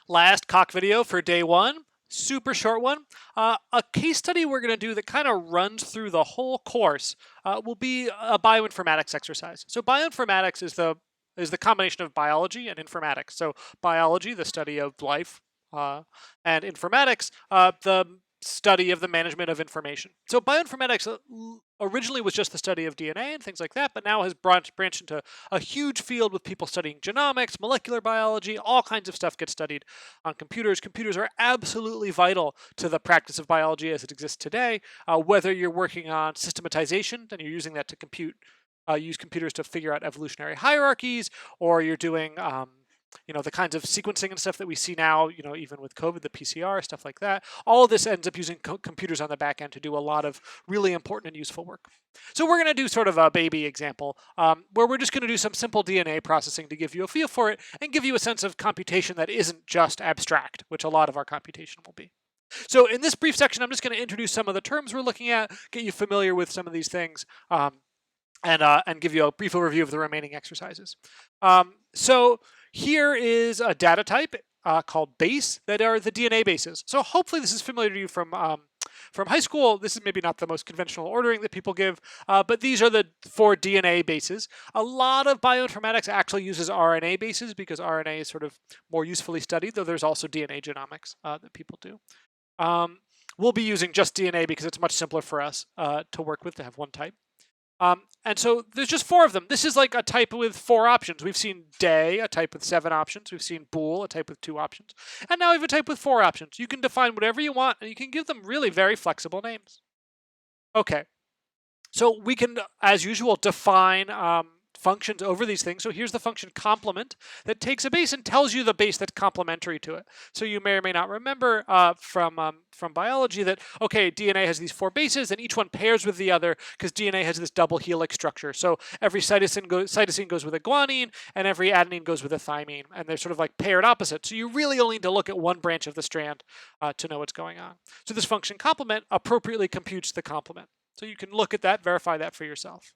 Last Cock video for day one, super short one. A case study we're going to do that kind of runs through the whole course will be a bioinformatics exercise. So bioinformatics is the combination of biology and informatics. So biology, the study of life, and informatics, the study of the management of information. So bioinformatics originally was just the study of DNA and things like that, but now has branched into a huge field with people studying genomics, molecular biology, all kinds of stuff gets studied on computers. Computers are absolutely vital to the practice of biology as it exists today, whether you're working on systematization and you're using that to use computers to figure out evolutionary hierarchies, or you're doing the kinds of sequencing and stuff that we see now, even with COVID, the PCR, stuff like that. All of this ends up using computers on the back end to do a lot of really important and useful work. So we're going to do sort of a baby example where we're just going to do some simple DNA processing to give you a feel for it and give you a sense of computation that isn't just abstract, which a lot of our computation will be. So in this brief section, I'm just going to introduce some of the terms we're looking at, get you familiar with some of these things, and give you a brief overview of the remaining exercises. So here is a data type called base that are the DNA bases. So hopefully this is familiar to you from high school. This is maybe not the most conventional ordering that people give, but these are the 4 DNA bases. A lot of bioinformatics actually uses RNA bases because RNA is sort of more usefully studied, though there's also DNA genomics that people do. We'll be using just DNA because it's much simpler for us to work with, to have one type. And so there's just 4 of them. This is like a type with 4 options. We've seen day, a type with 7 options. We've seen bool, a type with 2 options. And now we have a type with 4 options. You can define whatever you want, and you can give them really very flexible names. Okay, so we can, as usual, define functions over these things. So here's the function complement that takes a base and tells you the base that's complementary to it. So you may or may not remember from biology that, okay, DNA has these 4 bases and each one pairs with the other because DNA has this double helix structure. So every cytosine goes with a guanine and every adenine goes with a thymine, and they're sort of like paired opposites. So you really only need to look at one branch of the strand to know what's going on. So this function complement appropriately computes the complement. So you can look at that, verify that for yourself.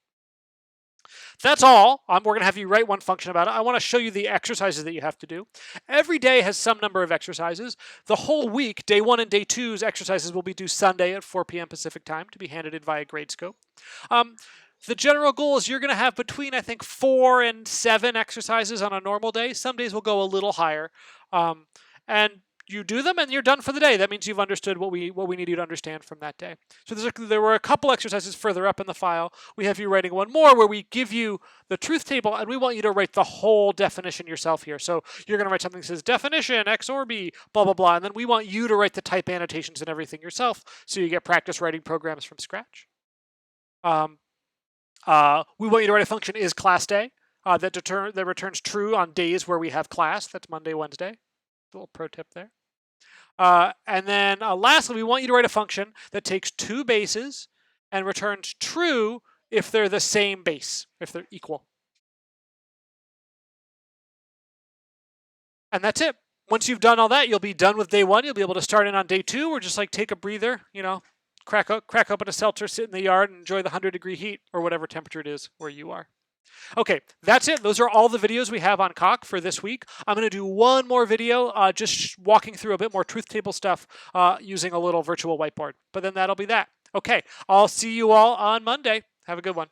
That's all. We're going to have you write one function about it. I want to show you the exercises that you have to do. Every day has some number of exercises. The whole week, day 1 and day 2's exercises will be due Sunday at 4 p.m. Pacific time to be handed in via Gradescope. The general goal is you're going to have between, I think, 4 and 7 exercises on a normal day. Some days will go a little higher. And you do them and you're done for the day. That means you've understood what we need you to understand from that day. So there were a couple exercises further up in the file. We have you writing one more where we give you the truth table and we want you to write the whole definition yourself here. So you're going to write something that says definition, X or B, blah, blah, blah. And then we want you to write the type annotations and everything yourself so you get practice writing programs from scratch. We want you to write a function is class day that returns true on days where we have class. That's Monday, Wednesday. A little pro tip there. And then lastly, we want you to write a function that takes 2 bases and returns true if they're the same base, if they're equal. And that's it. Once you've done all that, you'll be done with day 1. You'll be able to start in on day 2 or just like take a breather, crack open a seltzer, sit in the yard and enjoy the 100-degree heat or whatever temperature it is where you are. Okay, that's it. Those are all the videos we have on Cock for this week. I'm going to do one more video just walking through a bit more truth table stuff using a little virtual whiteboard. But then that'll be that. Okay, I'll see you all on Monday. Have a good one.